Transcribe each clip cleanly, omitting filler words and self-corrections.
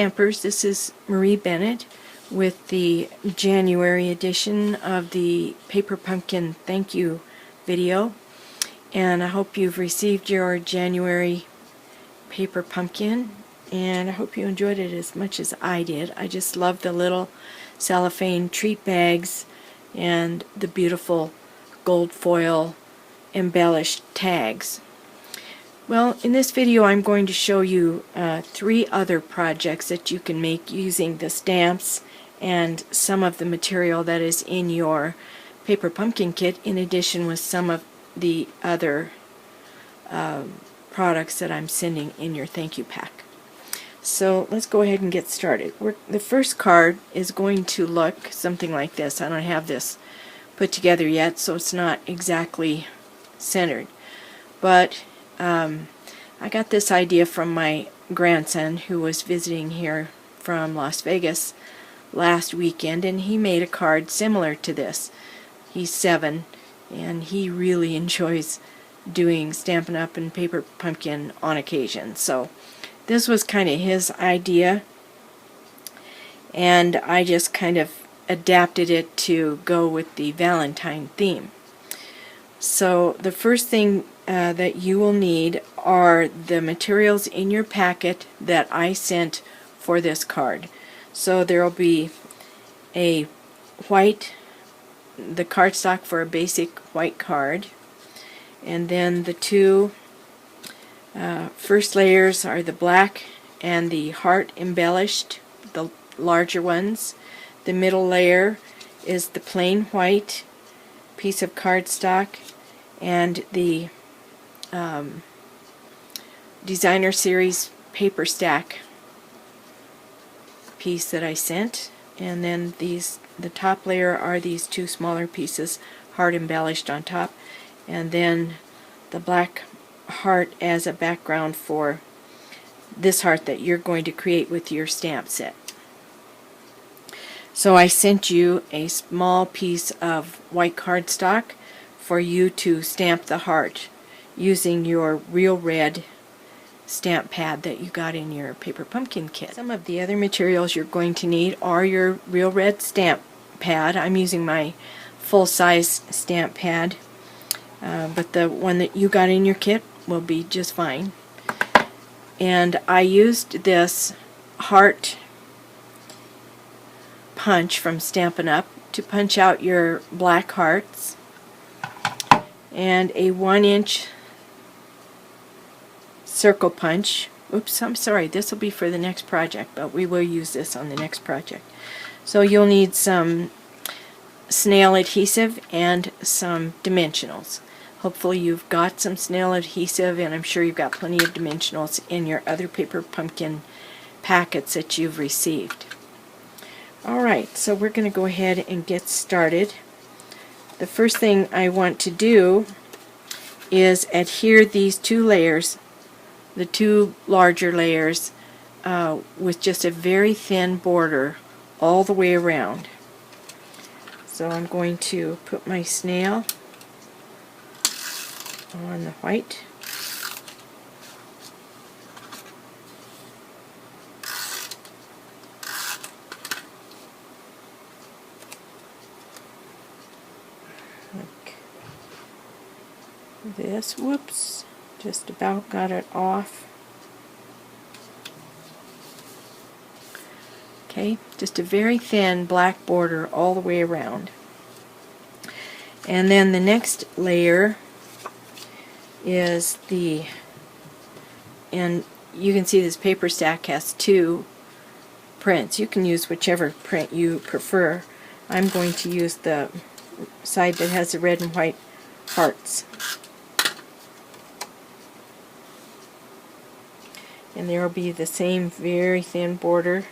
Stampers, this is Marie Bennett with the January edition of the Paper Pumpkin thank you video, and I hope you've received your January paper pumpkin, and I hope you enjoyed it as much as I did. I just love the little cellophane treat bags and the beautiful gold foil embellished tags. Well, in this video I'm going to show you 3 other projects that you can make using the stamps and some of the material that is in your paper pumpkin kit, in addition with some of the other products that I'm sending in your thank you pack. So let's go ahead and get started. The first card is going to look something like this. I don't have this put together yet, so it's not exactly centered, but I got this idea from my grandson, who was visiting here from Las Vegas last weekend, and he made a card similar to this. He's 7, and he really enjoys doing Stampin' Up! And Paper Pumpkin on occasion. So this was kind of his idea, and I just kind of adapted it to go with the Valentine theme. So the first thing that you will need are the materials in your packet that I sent for this card. So there will be the cardstock for a basic white card, and then the 2 first layers are the black and the heart embellished, the larger ones. The middle layer is the plain white piece of cardstock, and the Designer Series paper stack piece that I sent, and then the top layer are these 2 smaller pieces, heart embellished on top, and then the black heart as a background for this heart that you're going to create with your stamp set. So I sent you a small piece of white cardstock for you to stamp the heart using your real red stamp pad that you got in your paper pumpkin kit. Some of the other materials you're going to need are your real red stamp pad. I'm using my full-size stamp pad, but the one that you got in your kit will be just fine. And I used this heart punch from Stampin' Up! To punch out your black hearts, and a 1-inch circle punch. Oops, I'm sorry, this will be for the next project, but we will use this on the next project. So you'll need some snail adhesive and some dimensionals. Hopefully you've got some snail adhesive, and I'm sure you've got plenty of dimensionals in your other paper pumpkin packets that you've received. Alright, so we're going to go ahead and get started. The first thing I want to do is adhere these 2 layers, the 2 larger layers, with just a very thin border all the way around. So I'm going to put my snail on the white. Like this. Whoops, just about got it off. Okay, just a very thin black border all the way around. And then the next layer is and you can see this paper stack has 2 prints. You can use whichever print you prefer. I'm going to use the side that has the red and white hearts. And there will be the same very thin border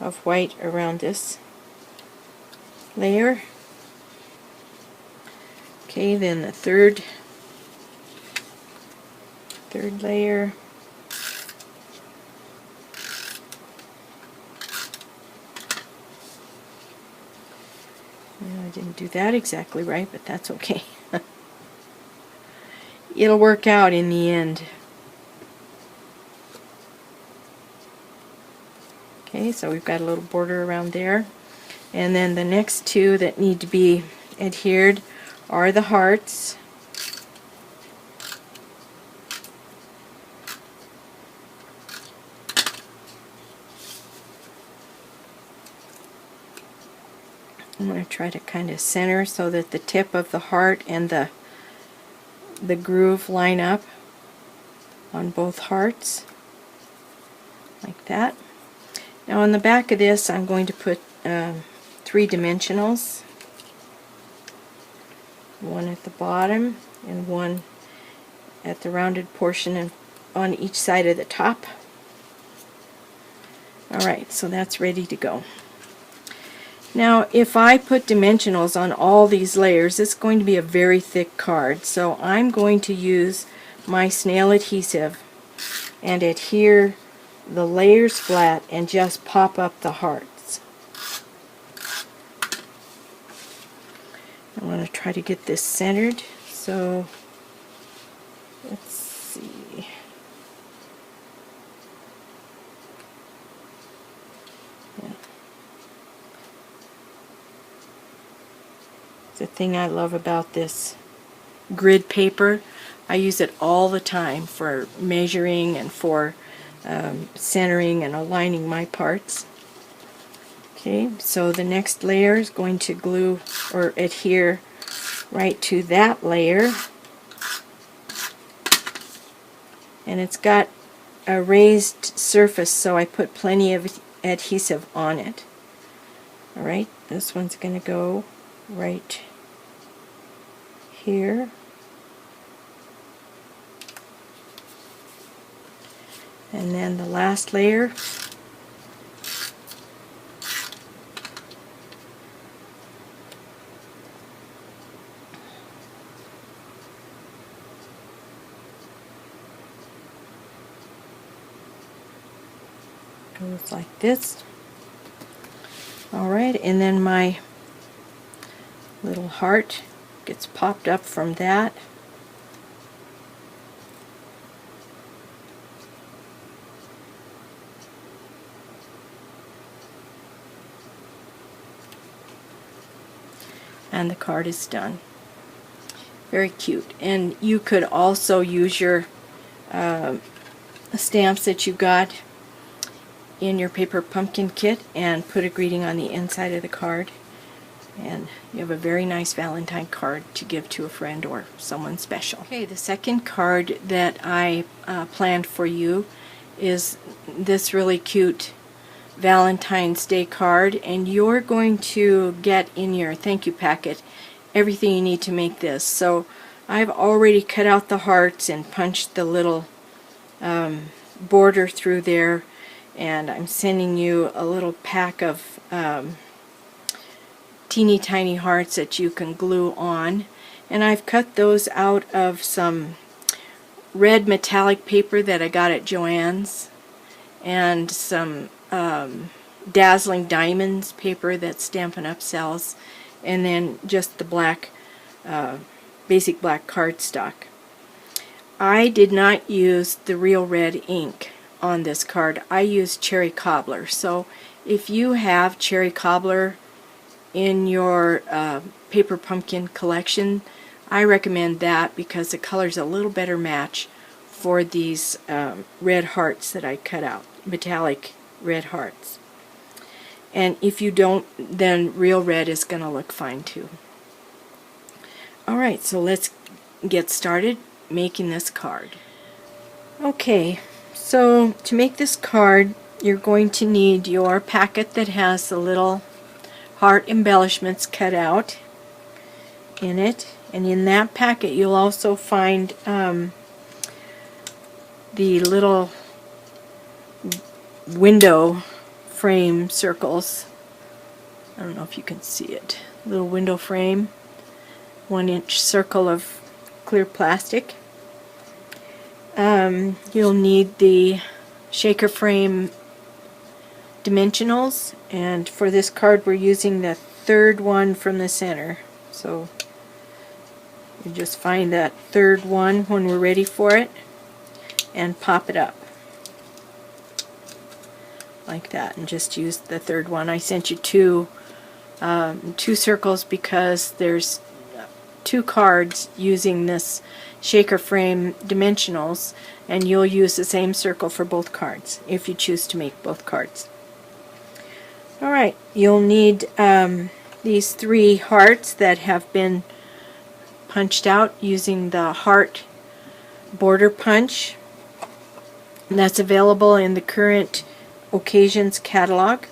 of white around this layer. Okay, then the third layer. I didn't do that exactly right, but that's okay. It'll work out in the end. Okay, so we've got a little border around there. And then the next two that need to be adhered are the hearts. I'm going to try to kind of center so that the tip of the heart and the groove line up on both hearts, like that. Now on the back of this I'm going to put 3 dimensionals, one at the bottom and one at the rounded portion and on each side of the top. Alright, so that's ready to go. Now if I put dimensionals on all these layers, it's going to be a very thick card, so I'm going to use my snail adhesive and adhere the layers flat and just pop up the hearts. I want to try to get this centered, so let's see. Yeah. The thing I love about this grid paper, I use it all the time for measuring and for centering and aligning my parts. Okay, so the next layer is going to glue or adhere right to that layer, and it's got a raised surface, so I put plenty of adhesive on it. Alright, this one's going to go right here. And then the last layer goes like this. Alright, and then my little heart gets popped up from that. And the card is done. Very cute. And you could also use your stamps that you got in your paper pumpkin kit and put a greeting on the inside of the card, and you have a very nice Valentine card to give to a friend or someone special. Okay, the second card that I planned for you is this really cute Valentine's Day card, and you're going to get in your thank you packet everything you need to make this. So I've already cut out the hearts and punched the little border through there, and I'm sending you a little pack of teeny tiny hearts that you can glue on, and I've cut those out of some red metallic paper that I got at Joann's and some dazzling diamonds paper that Stampin'Up sells, and then just the black basic black cardstock. I did not use the real red ink on this card. I used cherry cobbler. So if you have cherry cobbler in your paper pumpkin collection, I recommend that because the color's a little better match for these red hearts that I cut out, metallic red hearts. And if you don't, then real red is going to look fine too. Alright, so let's get started making this card. Okay, so to make this card, you're going to need your packet that has the little heart embellishments cut out in it, and in that packet you'll also find the little window frame circles. I don't know if you can see it. Little window frame, 1-inch circle of clear plastic. You'll need the shaker frame dimensionals, and for this card we're using the third one from the center. So you just find that third one when we're ready for it and pop it up. like that, and just use the third one. I sent you two circles because there's two cards using this shaker frame dimensionals, and you'll use the same circle for both cards if you choose to make both cards. Alright, you'll need these 3 hearts that have been punched out using the heart border punch. And that's available in the current occasions catalog.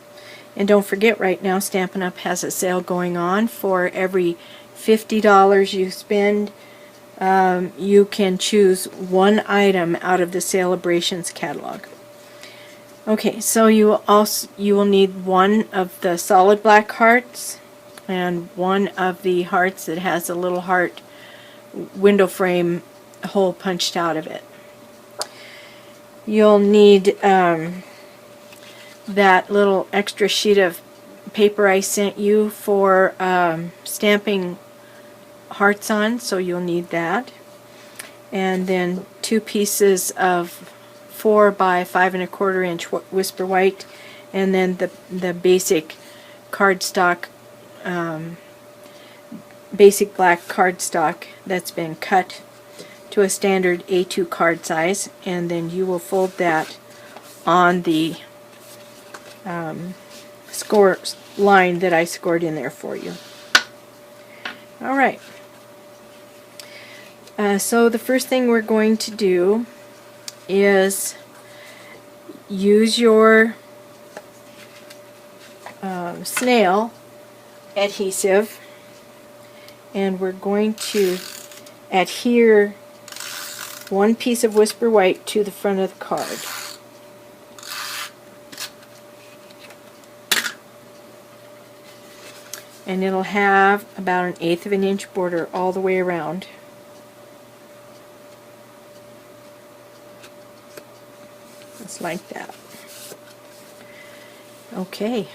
And don't forget, right now Stampin' Up! Has a sale going on. For every $50 you spend, you can choose one item out of the Celebrations catalog. Okay, so you will need one of the solid black hearts and one of the hearts that has a little heart window frame hole punched out of it. You'll need that little extra sheet of paper I sent you for stamping hearts on, so you'll need that. And then 2 pieces of 4 by 5 1/4 inch Whisper White, and then the basic cardstock, basic black cardstock that's been cut to a standard A2 card size, and then you will fold that on the score line that I scored in there for you. Alright, so the first thing we're going to do is use your snail adhesive, and we're going to adhere one piece of Whisper White to the front of the card. And it'll have about 1/8 of an inch border all the way around. Just like that. Okay.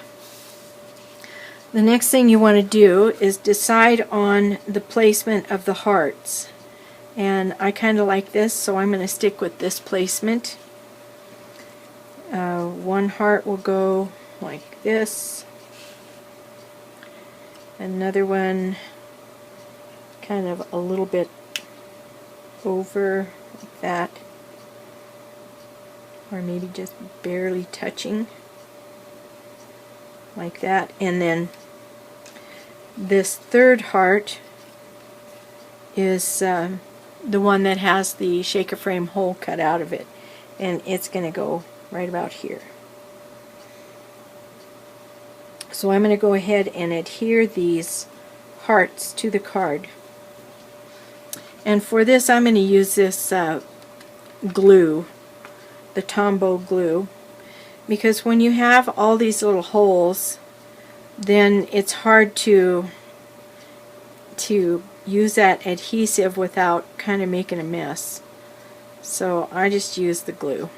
The next thing you want to do is decide on the placement of the hearts. And I kind of like this, so I'm going to stick with this placement. One heart will go like this. Another one kind of a little bit over like that, or maybe just barely touching like that. And then this third heart is the one that has the shaker frame hole cut out of it, and it's going to go right about here. So I'm going to go ahead and adhere these hearts to the card. And for this I'm going to use this glue, the Tombow glue, because when you have all these little holes, then it's hard to use that adhesive without kind of making a mess. So I just use the glue.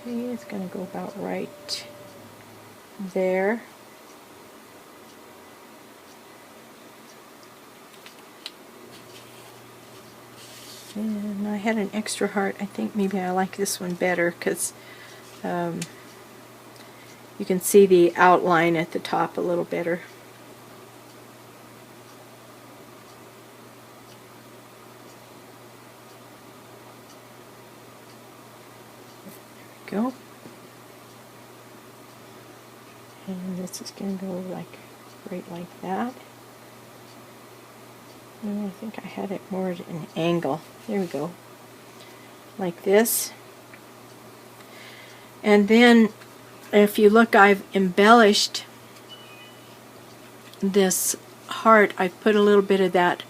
Okay, it's going to go about right there. And I had an extra heart. I think maybe I like this one better because you can see the outline at the top a little better. There we go. And this is going to go like right like that. And I think I had it more at an angle. There we go. Like this. And then if you look, I've embellished this heart. I put a little bit of that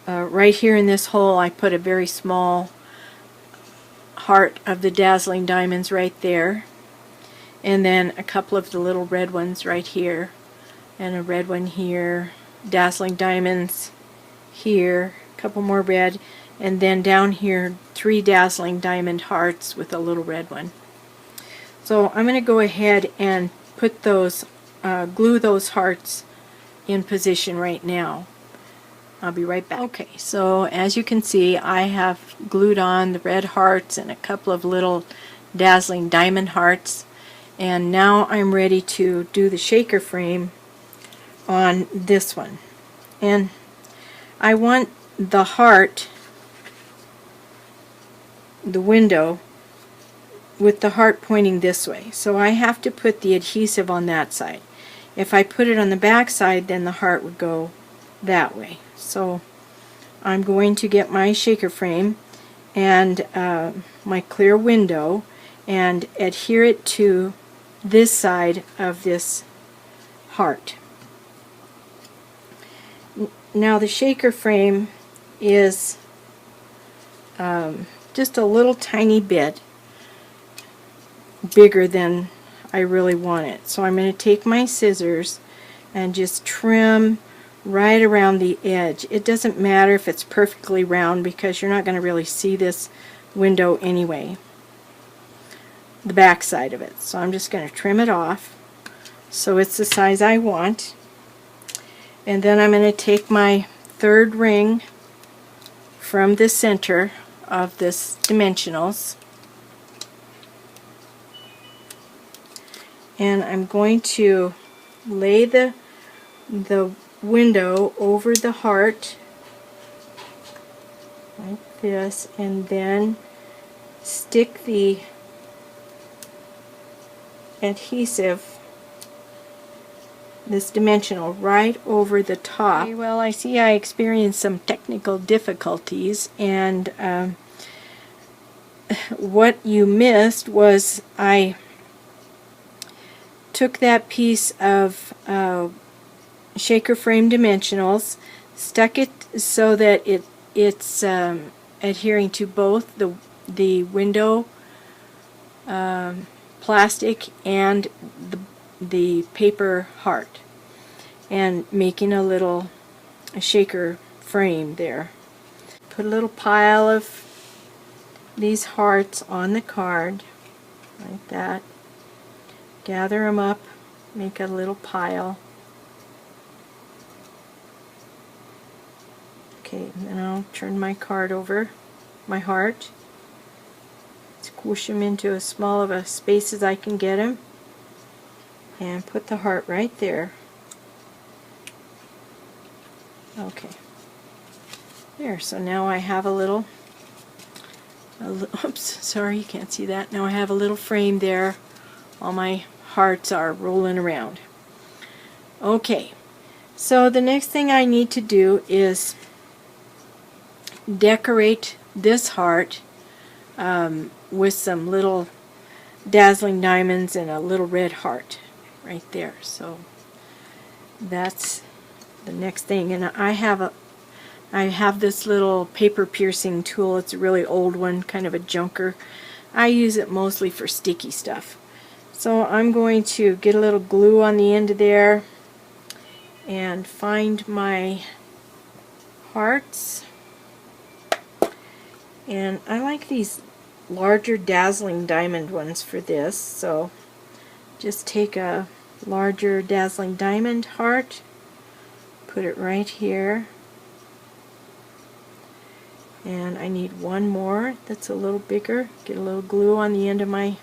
right here in this hole. I put a very small heart of the dazzling diamonds right there, and then a couple of the little red ones right here, and a red one here, dazzling diamonds here, a couple more red, and then down here 3 dazzling diamond hearts with a little red one. So I'm going to go ahead and put those, glue those hearts in position right now. I'll be right back. Okay, so as you can see, I have glued on the red hearts and a couple of little dazzling diamond hearts, and now I'm ready to do the shaker frame on this one. And I want the heart, the window, with the heart pointing this way. So I have to put the adhesive on that side. If I put it on the back side, then the heart would go that way. So I'm going to get my shaker frame and my clear window and adhere it to this side of this heart. Now the shaker frame is just a little tiny bit bigger than I really want it. So I'm going to take my scissors and just trim right around the edge. It doesn't matter if it's perfectly round because you're not going to really see this window anyway, the back side of it. So I'm just going to trim it off so it's the size I want. And then I'm going to take my third ring from the center of this dimensionals, and I'm going to lay the window over the heart like this, and then stick the adhesive, this dimensional, right over the top. Okay, well, I see I experienced some technical difficulties, and what you missed was I took that piece of shaker frame dimensionals, stuck it so that it's adhering to both the window plastic and the paper heart, and making a little shaker frame there. Put a little pile of these hearts on the card like that. Gather them up, make a little pile. Okay, and then I'll turn my card over, my heart. Squish them into as small of a space as I can get them, and put the heart right there. Okay, there. So now I have a little oops, sorry, you can't see that. Now I have a little frame there. All my hearts are rolling around. Okay, so the next thing I need to do is decorate this heart with some little dazzling diamonds and a little red heart right there. So that's the next thing. And I have this little paper piercing tool. It's a really old one, kind of a junker. I use it mostly for sticky stuff. So I'm going to get a little glue on the end of there and find my hearts. And I like these larger dazzling diamond ones for this, so just take a larger dazzling diamond heart, put it right here, and I need one more that's a little bigger. Get a little glue on the end of my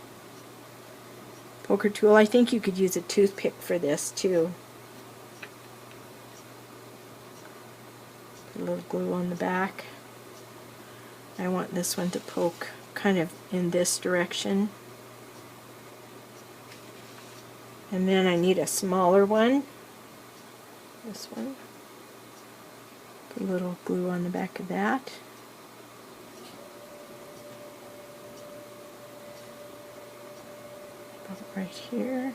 poker tool. I think you could use a toothpick for this too. Put a little glue on the back. I want this one to poke kind of in this direction. And then I need a smaller one. This one. Put a little glue on the back of that. Put it right here.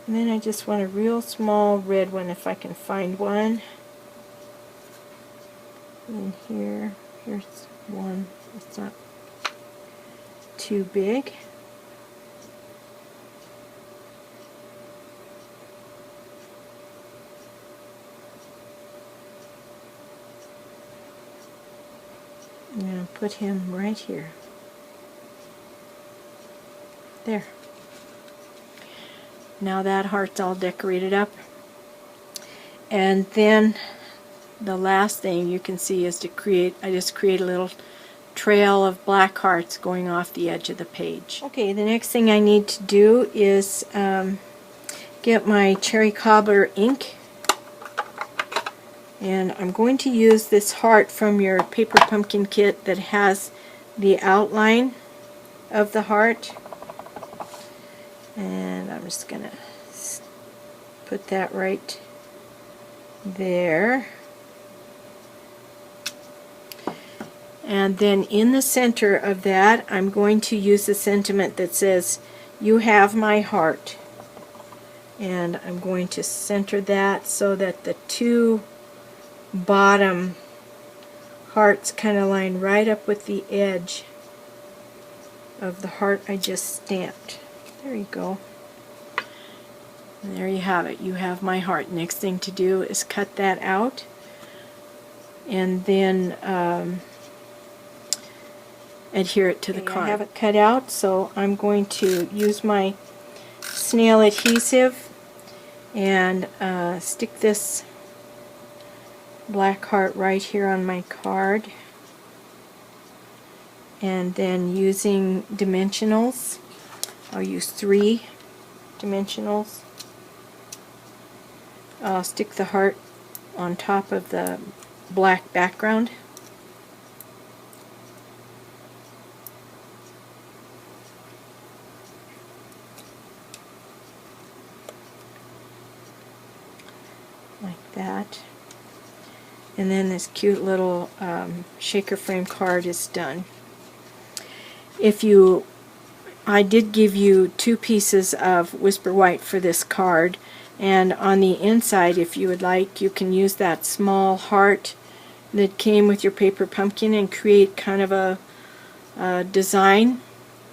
And then I just want a real small red one if I can find one. And here's one. It's not too big. I'm going to put him right here. There. Now that heart's all decorated up. And then the last thing you can see is I just create a little trail of black hearts going off the edge of the page. Okay, the next thing I need to do is get my cherry cobbler ink, and I'm going to use this heart from your paper pumpkin kit that has the outline of the heart, and I'm just gonna put that right there. And then in the center of that, I'm going to use the sentiment that says, "You have my heart." And I'm going to center that so that the two bottom hearts kind of line right up with the edge of the heart I just stamped. There you go. And there you have it. You have my heart. Next thing to do is cut that out, and then adhere it to the card. I have it cut out, so I'm going to use my snail adhesive and stick this black heart right here on my card, and then using dimensionals, I'll use 3 dimensionals. I'll stick the heart on top of the black background. Like that. And then this cute little shaker frame card is done. I did give you 2 pieces of Whisper White for this card, and on the inside, if you would like, you can use that small heart that came with your paper pumpkin and create kind of a design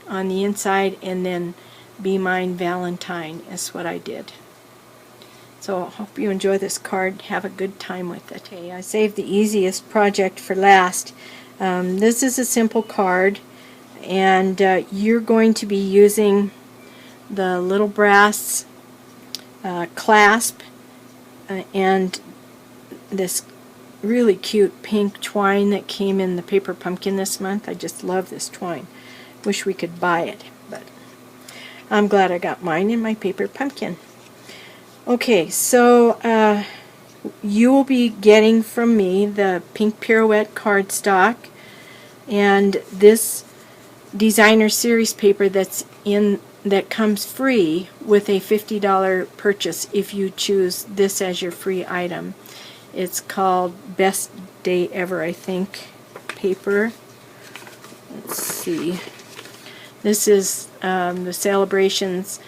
on the inside, and then Be Mine Valentine is what I did. So I hope you enjoy this card. Have a good time with it. Okay, I saved the easiest project for last. This is a simple card, and you're going to be using the little brass clasp and this really cute pink twine that came in the paper pumpkin this month. I just love this twine. Wish we could buy it, but I'm glad I got mine in my paper pumpkin. Okay, so you will be getting from me the pink pirouette cardstock and this designer series paper that comes free with a $50 purchase if you choose this as your free item. It's called Best Day Ever, I think, paper. Let's see. This is the Celebrations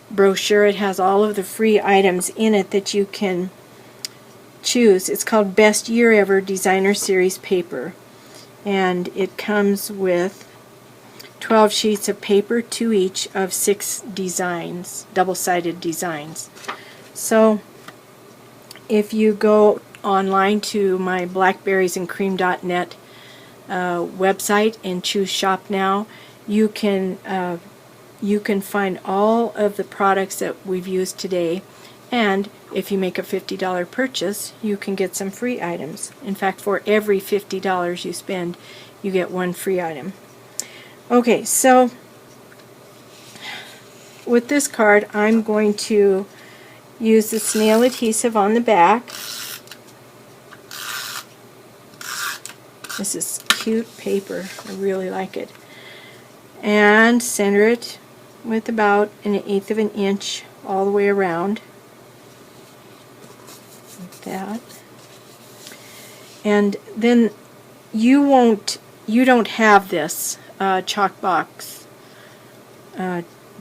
brochure. It has all of the free items in it that you can choose. It's called Best Year Ever Designer Series paper, and it comes with 12 sheets of paper, 2 each of 6 designs, double-sided designs. So if you go online to my blackberriesandcream.net website and choose Shop Now, you can find all of the products that we've used today, and if you make a $50 purchase, you can get some free items. In fact, for every $50 you spend, you get 1 free item. Okay, so with this card, I'm going to use the snail adhesive on the back. This is cute paper. I really like it. And center it with about 1/8 of an inch all the way around, like that. And then you don't have this chalk box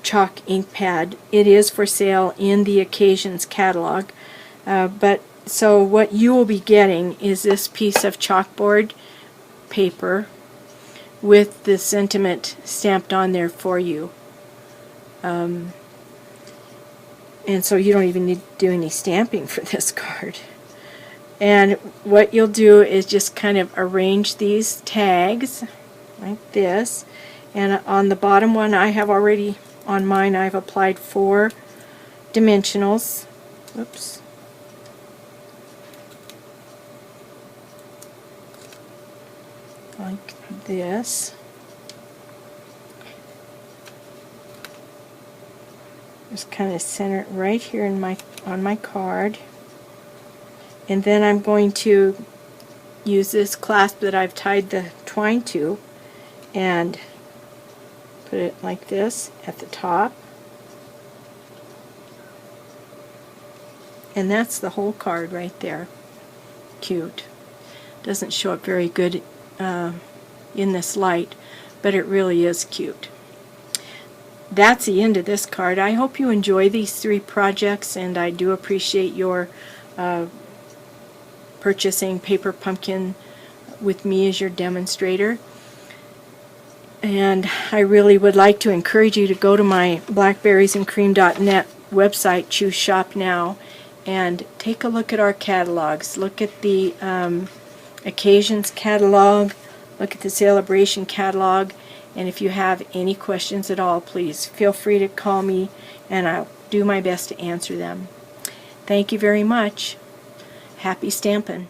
chalk ink pad. It is for sale in the Occasions catalog, but so what you will be getting is this piece of chalkboard paper with the sentiment stamped on there for you. And so you don't even need to do any stamping for this card. And what you'll do is just kind of arrange these tags like this. And on the bottom one, on mine I've applied 4 dimensionals. Oops. like this. Just kind of center it right here in on my card. And then I'm going to use this clasp that I've tied the twine to and put it like this at the top. And that's the whole card right there. Cute. Doesn't show up very good in this light, but it really is cute. That's the end of this card. I hope you enjoy these 3 projects, and I do appreciate your purchasing Paper Pumpkin with me as your demonstrator. And I really would like to encourage you to go to my blackberriesandcream.net website, choose Shop Now, and take a look at our catalogs. Look at the Occasions catalog, look at the Celebration catalog, and if you have any questions at all, please feel free to call me and I'll do my best to answer them. Thank you very much. Happy stampin'.